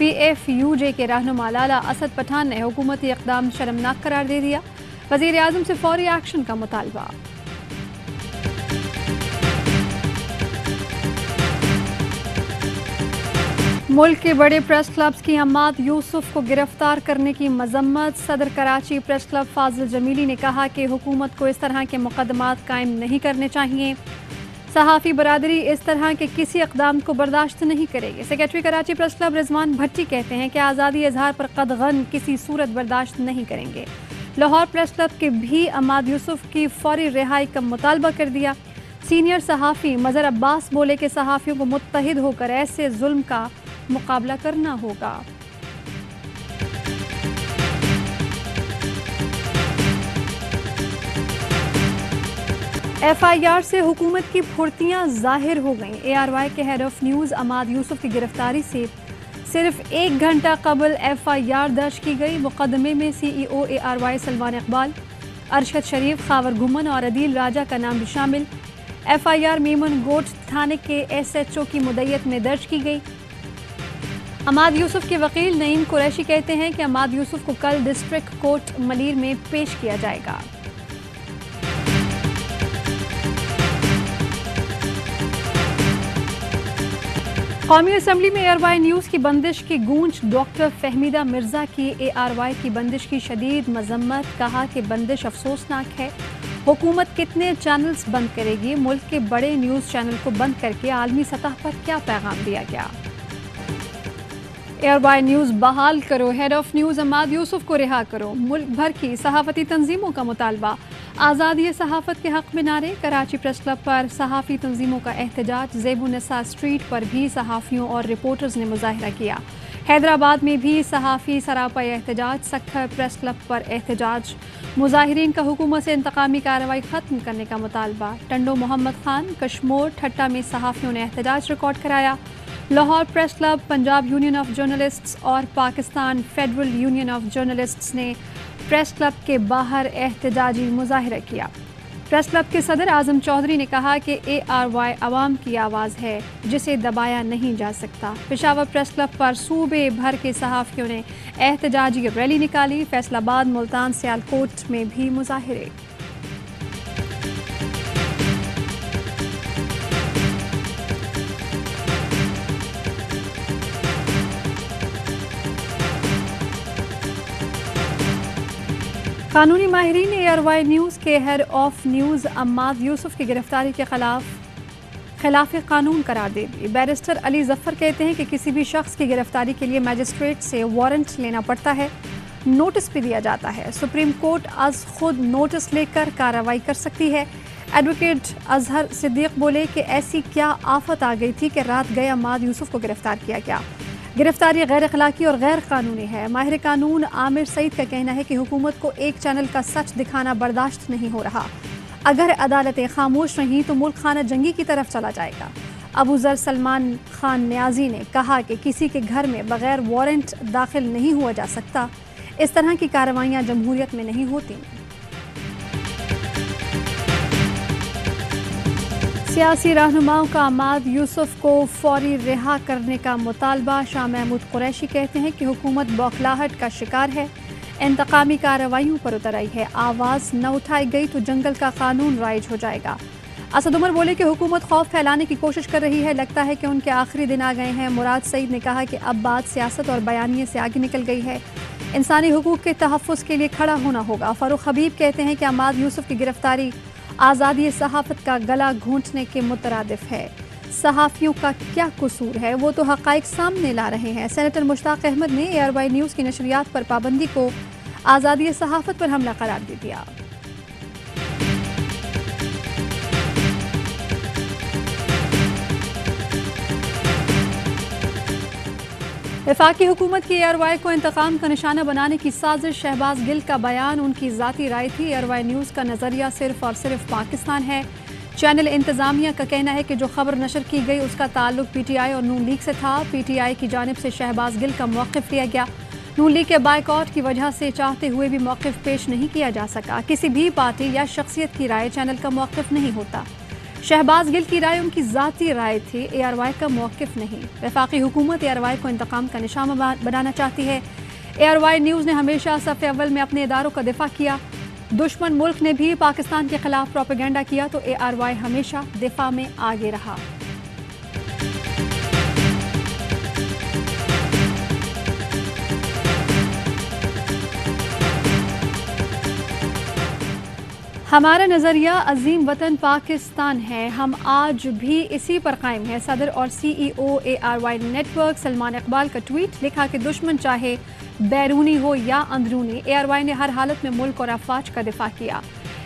PFUJ کے رہنما لالا اسد پٹھان نے حکومتی اقدام شرمناک قرار دے دیا، وزیر اعظم سے فوری ایکشن کا مطالبہ۔ ملک کے بڑے پریس کلبز کی عماد یوسف کو گرفتار کرنے کی مذمت۔ صدر کراچی پریس کلب فاضل جمیلی نے کہا کہ حکومت کو اس طرح کے مقدمات قائم نہیں کرنے چاہیے۔ صحافی برادری اس طرح کے کسی اقدام کو برداشت نہیں کرے گی۔ سیکریٹری کراچی پریس کلب رضوان بھٹی کہتے ہیں کہ آزادی اظہار پر قدغن کسی صورت برداشت نہیں کریں گے۔ لاہور پریس کلب کے بھی عماد یوسف کی فوری رہائی کا مطالبہ کر دیا۔ سینئر صحافی مظہر عباس بولے کہ صحافیوں کو متحد ہو کر ایسے ظلم کا مقابلہ کرنا ہوگا۔ FIR سے حکومت کی پھرتیاں ظاہر ہو گئیں۔ ARY کے ہیڈ آف نیوز عماد یوسف کی گرفتاری سے صرف 1 گھنٹہ قبل FIR درج کی گئی۔ مقدمے میں CEO ARY سلمان اقبال، ارشد شریف، خاور گھمن اور عدیل راجہ کا نام بھی شامل۔ FIR میمن گوٹ تھانے کے SHO کی مدعیت میں درج کی گئی۔ عماد یوسف کے وکیل نعیم قریشی کہتے ہیں کہ عماد یوسف کو کل ڈسٹرکٹ کورٹ ملیر میں پیش کیا جائے گا۔ قومی اسمبلی میں ARY نیوز کی بندش کی گونج۔ ڈاکٹر فہمیدہ مرزا کی ARY کی بندش کی شدید مذمت، کہا کہ بندش افسوسناک ہے۔ حکومت کتنے چینلز بند کرے گی؟ ملک کے بڑے نیوز چینل کو بند کر کے عالمی سطح پر کیا پیغام دیا گیا؟ ARY نیوز بحال کرو، ہیڈ آف نیوز عماد یوسف کو رہا کرو۔ ملک بھر کی صحافتی تنظیموں کا مطالبہ۔ آزادی صحافت کے حق میں نعرے۔ کراچی پریس کلب پر صحافی تنظیموں کا احتجاج۔ زیب النساء اسٹریٹ پر بھی صحافیوں اور رپورٹرز نے مظاہرہ کیا۔ حیدرآباد میں بھی صحافی سراپا احتجاج۔ سکھر پریس کلب پر احتجاج۔ مظاہرین کا حکومت سے انتقامی کارروائی ختم کرنے کا مطالبہ۔ ٹنڈو محمد خان، کشمور، ٹھٹا میں صحافیوں نے احتجاج ریکارڈ کرایا۔ Lahore press club, Punjab union of journalists اور Pakistan federal union of journalists نے پریس کلب کے باہر احتجاجی مظاہرہ کیا۔ پریس کلب کے صدر اعظم چودھری نے کہا کہ ARY عوام کی آواز ہے جسے دبایا نہیں جا سکتا۔ پشاور پریس کلب پر صوبے بھر کے صحافیوں نے احتجاجی ریلی نکالی۔ فیصل آباد، ملتان، سیالکوٹ میں بھی مظاہرے۔ قانونی ماہرین نے ARY نیوز کے ہیڈ آف نیوز عماد یوسف کی گرفتاری کے خلاف قانون قرار دے دی۔ بیرسٹر علی ظفر کہتے ہیں کہ کسی بھی شخص کی گرفتاری کے لیے میجسٹریٹ سے وارنٹ لینا پڑتا ہے، نوٹس بھی دیا جاتا ہے۔ سپریم کورٹ از خود نوٹس لے کر کارروائی کر سکتی ہے۔ ایڈوکیٹ اظہر صدیق بولے کہ ایسی کیا آفت آ گئی تھی کہ رات گئے عماد یوسف کو گرفتار کیا گیا۔ گرفتاری غیر اخلاقی اور غیر قانونی ہے۔ ماہر قانون عامر سعید کا کہنا ہے کہ حکومت کو ایک چینل کا سچ دکھانا برداشت نہیں ہو رہا۔ اگر عدالتیں خاموش رہیں تو ملک خانہ جنگی کی طرف چلا جائے گا۔ ابو ذر سلمان خان نیازی نے کہا کہ کسی کے گھر میں بغیر وارنٹ داخل نہیں ہوا جا سکتا۔ اس طرح کی کارروائیاں جمہوریت میں نہیں ہوتی۔ سیاسی رہنماؤں کا عماد یوسف کو فوری رہا کرنے کا مطالبہ۔ شاہ محمود قریشی کہتے ہیں کہ حکومت بوکھلاہٹ کا شکار ہے، انتقامی کارروائیوں پر اتر آئی ہے۔ آواز نہ اٹھائی گئی تو جنگل کا قانون رائج ہو جائے گا۔ اسد عمر بولے کہ حکومت خوف پھیلانے کی کوشش کر رہی ہے، لگتا ہے کہ ان کے آخری دن آ گئے ہیں۔ مراد سعید نے کہا کہ اب بات سیاست اور بیانیے سے آگے نکل گئی ہے، انسانی حقوق کے تحفظ کے لیے کھڑا ہونا ہوگا۔ فاروق حبیب کہتے ہیں کہ عماد یوسف کی گرفتاری آزادی صحافت کا گلا گھونٹنے کے مترادف ہے۔ صحافیوں کا کیا قصور ہے، وہ تو حقائق سامنے لا رہے ہیں۔ سینیٹر مشتاق احمد نے ARY نیوز کی نشریات پر پابندی کو آزادی صحافت پر حملہ قرار دے دیا۔ وفاقی حکومت کی ARY کو انتقام کا نشانہ بنانے کی سازش۔ شہباز گل کا بیان ان کی ذاتی رائے تھی۔ ARY نیوز کا نظریہ صرف اور صرف پاکستان ہے۔ چینل انتظامیہ کا کہنا ہے کہ جو خبر نشر کی گئی اس کا تعلق PTI اور نون لیگ سے تھا۔ PTI کی جانب سے شہباز گل کا موقف لیا گیا۔ نون لیگ کے بائیکاٹ کی وجہ سے چاہتے ہوئے بھی موقف پیش نہیں کیا جا سکا۔ کسی بھی پارٹی یا شخصیت کی رائے چینل کا موقف نہیں ہوتا۔ شہباز گل کی رائے ان کی ذاتی رائے تھی، اے آر وائی کا موقف نہیں۔ وفاقی حکومت اے آر وائی کو انتقام کا نشانہ بنانا چاہتی ہے۔ اے آر وائی نیوز نے ہمیشہ صف اول میں اپنے اداروں کا دفاع کیا۔ دشمن ملک نے بھی پاکستان کے خلاف پروپیگنڈا کیا تو اے آر وائی ہمیشہ دفاع میں آگے رہا۔ ہمارا نظریہ عظیم وطن پاکستان ہے، ہم آج بھی اسی پر قائم ہیں۔ صدر اور C E O A R Y network Salman Iqbal کا ٹویٹ، لکھا کہ دشمن چاہے بیرونی ہو یا اندرونی، اے آر وائی نے ہر حالت میں ملک اور افواج کا دفاع کیا۔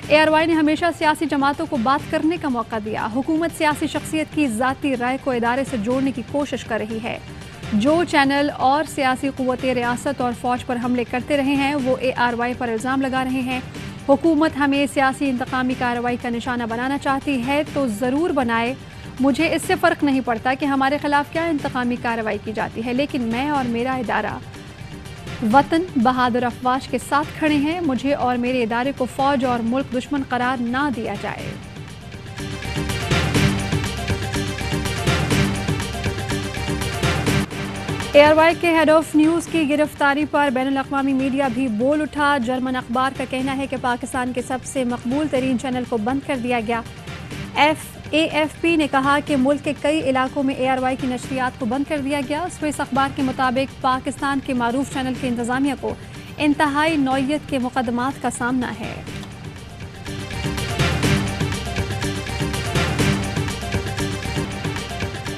اے آر وائی نے ہمیشہ سیاسی جماعتوں کو بات کرنے کا موقع دیا۔ حکومت سیاسی شخصیت کی ذاتی رائے کو ادارے سے جوڑنے کی کوشش کر رہی ہے۔ جو چینل اور سیاسی قوتیں ریاست اور فوج پر حملے کرتے رہے ہیں وہ اے آر وائی پر الزام لگا رہے ہیں۔ حکومت ہمیں سیاسی انتقامی کارروائی کا نشانہ بنانا چاہتی ہے تو ضرور بنائے، مجھے اس سے فرق نہیں پڑتا کہ ہمارے خلاف کیا انتقامی کارروائی کی جاتی ہے، لیکن میں اور میرا ادارہ وطن بہادر افواج کے ساتھ کھڑے ہیں۔ مجھے اور میرے ادارے کو فوج اور ملک دشمن قرار نہ دیا جائے۔ اے آر وائی کے ہیڈ آف نیوز کی گرفتاری پر بین الاقوامی میڈیا بھی بول اٹھا۔ جرمن اخبار کا کہنا ہے کہ پاکستان کے سب سے مقبول ترین چینل کو بند کر دیا گیا۔ اے ایف پی نے کہا کہ ملک کے کئی علاقوں میں اے آر وائی کی نشریات کو بند کر دیا گیا۔ سوئس اخبار کے مطابق پاکستان کے معروف چینل کی انتظامیہ کو انتہائی نوعیت کے مقدمات کا سامنا ہے۔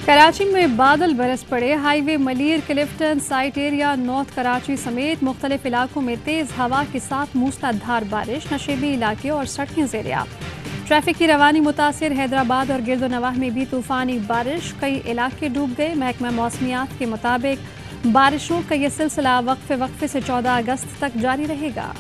کراچی میں بادل برس پڑے، highway Malir Clifton site area north Karachi سمیت مختلف علاقوں میں تیز ہوا کے ساتھ موسلا دھار بارش، نشیبی علاقے اور سڑکیں زیر آب۔ ٹریفک کی روانی متاثر، حیدرآباد اور گرد و نواح میں بھی طوفانی بارش، کئی علاقے ڈوب گئے۔ محکمہ موسمیات کے مطابق بارشوں کا یہ سلسلہ وقفے سے 14 اگست تک جاری رہے گا۔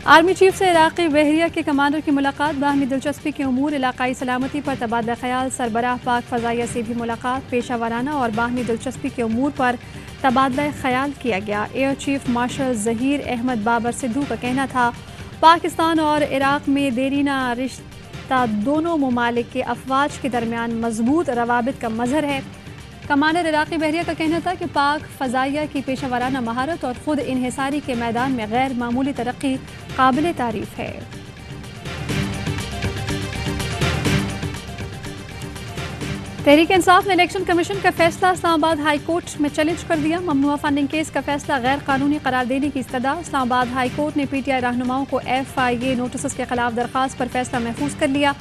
آرمی چیف سے عراقی بحریہ کے کمانڈر کی ملاقات، باہمی دلچسپی کے امور، علاقائی سلامتی پر تبادلہ خیال۔ سربراہ پاک فضائیہ سے بھی ملاقات، پیشہ ورانہ اور باہمی دلچسپی کے امور پر تبادلہ خیال کیا گیا۔ Air chief marshal Zaheer Ahmed Babar Sidhu کا کہنا تھا پاکستان اور عراق میں دیرینہ رشتہ دونوں ممالک کے افواج کے درمیان مضبوط روابط کا مظہر ہے۔ کمانڈر عراقی بحریہ کا کہنا تھا کہ پاک فضائیہ کی پیشہ ورانہ مہارت اور خود انحصاری کے میدان میں غیر معمولی ترقی قابل تعریف ہے۔ تحریک انصاف نے الیکشن کمیشن کا فیصلہ اسلام آباد ہائی کورٹ میں چیلنج کر دیا۔ ممنوعہ فنڈنگ کیس کا فیصلہ غیر قانونی قرار دینے کی استدعا۔ اسلام آباد ہائی کورٹ نے پی ٹی آئی رہنماؤں کو ایف آئی اے نوٹسز کے خلاف درخواست پر فیصلہ محفوظ کر لیا۔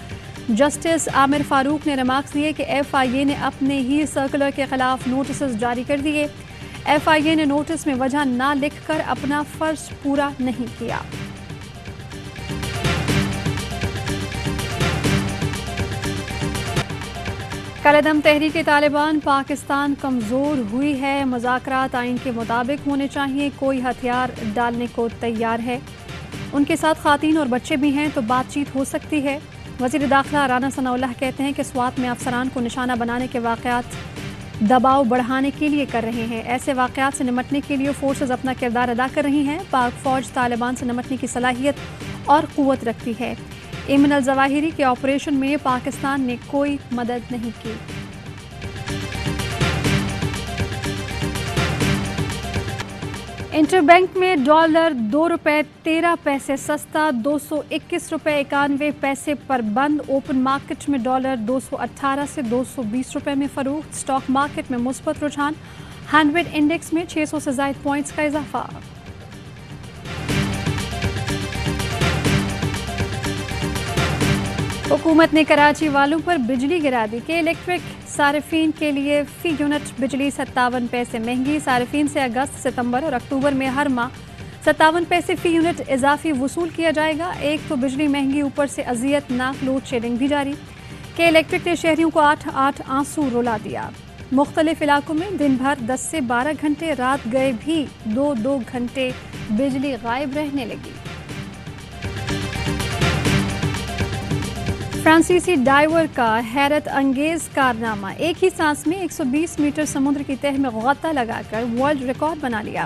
جسٹس عامر فاروق نے ریمارکس دیے کہ ایف آئی اے نے اپنے ہی سرکولر کے خلاف نوٹسز جاری کر دیے۔ ایف آئی اے نے نوٹس میں وجہ نہ لکھ کر اپنا فرض پورا نہیں کیا۔ کالعدم تحریک طالبان پاکستان کمزور ہوئی ہے، مذاکرات آئین کے مطابق ہونے چاہیے، کوئی ہتھیار ڈالنے کو تیار ہے، ان کے ساتھ خواتین اور بچے بھی ہیں تو بات چیت ہو سکتی ہے۔ وزیر داخلہ رانا ثناء اللہ کہتے ہیں کہ سوات میں افسران کو نشانہ بنانے کے واقعات دباؤ بڑھانے کے لیے کر رہے ہیں، ایسے واقعات سے نمٹنے کے لیے فورسز اپنا کردار ادا کر رہی ہیں۔ پاک فوج طالبان سے نمٹنے کی صلاحیت اور قوت رکھتی ہے۔ ایمن الظواہری کے آپریشن میں پاکستان نے کوئی مدد نہیں کی۔ انٹر بینک میں ڈالر $2.13 سستا، $221.91 پر بند۔ اوپن مارکیٹ میں ڈالر $218 سے $220 میں فروخت۔ اسٹاک مارکیٹ میں مثبت رجحان، 100 انڈیکس میں 600 سے زائد پوائنٹس کا اضافہ۔ حکومت نے کراچی والوں پر بجلی گرا دی کہ الیکٹرک صارفین کے لیے فی یونٹ بجلی 57 پیسے مہنگی۔ صارفین سے اگست، ستمبر اور اکتوبر میں ہر ماہ 57 پیسے فی یونٹ اضافی وصول کیا جائے گا۔ ایک تو بجلی مہنگی، اوپر سے اذیت ناک لوڈ شیڈنگ بھی جاری کہ الیکٹرک نے شہریوں کو 8 آنسو رلا دیا۔ مختلف علاقوں میں دن بھر 10 سے 12 گھنٹے، رات گئے بھی 2 گھنٹے بجلی غائب رہنے لگی۔ فرانسیسی ڈائیور کا حیرت انگیز کارنامہ، ایک ہی سانس میں 120 میٹر سمندر کی تہہ میں غطا لگا کر ورلڈ ریکارڈ بنا لیا۔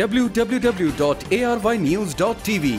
www.arYnews.tv।